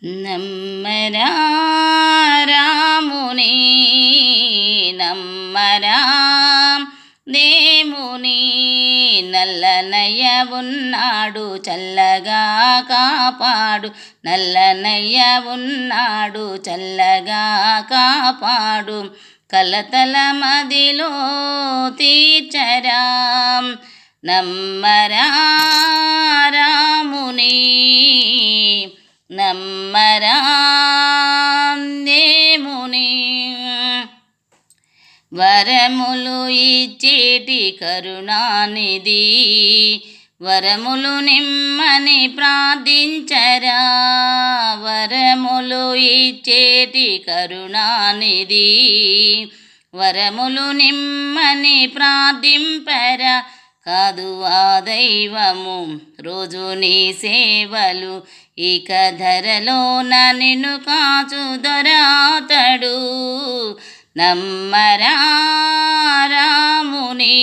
నమ్మరా రాముని నమ్మరా దేముని నల్లనయ్య ఉన్నాడు చల్లగా కాపాడు నల్లనయ్య ఉన్నాడు చల్లగా కాపాడు కలతల మదిలో తీర్చరా నమ్మరా రాముని నమ్మరా దేముని వరములు ఇచ్చేటి కరుణానిధి వరములు నిమ్మని ప్రార్థించరా వరములు ఇచ్చేటి కరుణానిధి వరములు నిమ్మని ప్రార్థింపరా కాదు ఆ దైవము రోజు నీ సేవలు ఇక ధరలోన నిన్ను కాచు దొరాతడు నమ్మరా రాముని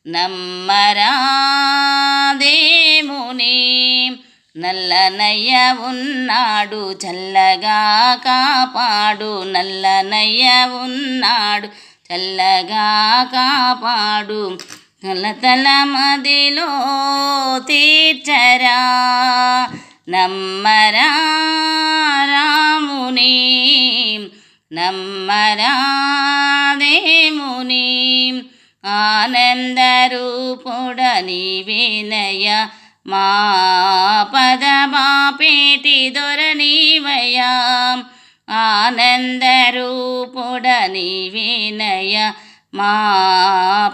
నమ్మరా దేముని నల్లనయ్య ఉన్నాడు చల్లగా కాపాడు నల్లనయ్య ఉన్నాడు చల్లగా కాపాడు కలతల మదిలో తీర్చరా నమ్మరా రాముని నమ్మరా దేముని ఆనందరూపుడ నీవేనయ మా పదమాపేటి దొరనీవయ ఆనందరూపుడ నీవేనయ మా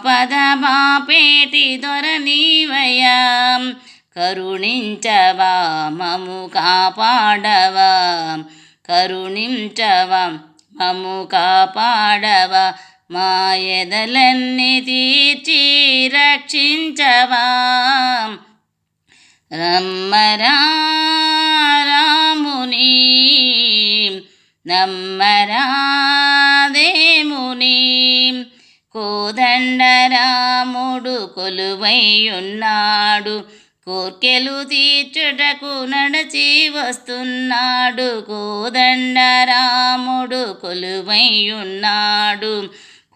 పదమాపేటి దొరనీవయ కరుణించవా మము కాపాడవా కరుణించవా మము కాపాడవా మా ఎదలన్నీ తీర్చి రక్షించవా నమ్మరా రాముని నమ్మరా దేముని కోదండరాముడు కొలువై ఉన్నాడు కోర్కెలు తీర్చుటకు నడచి వస్తున్నాడు కోదండరాముడు కొలువై ఉన్నాడు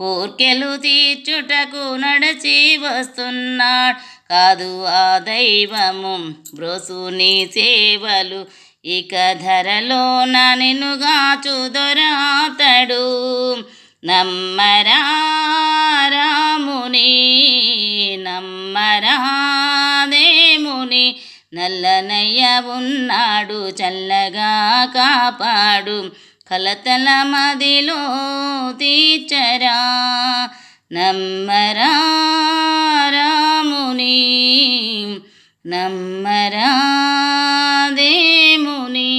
కోర్కెలు తీర్చుటకు నడచి వస్తున్నాడు కాదు ఆ దైవము బ్రోసు నీ సేవలు ఇక ధరలోన నిన్నుగాచు దొరాతడు నమ్మరా రాముని నమ్మరా దేముని నల్లనయ్య ఉన్నాడు చల్లగా కాపాడు కలతల మదిలో తీర్చరా నమ్మరా రాముని నమ్మరా దేముని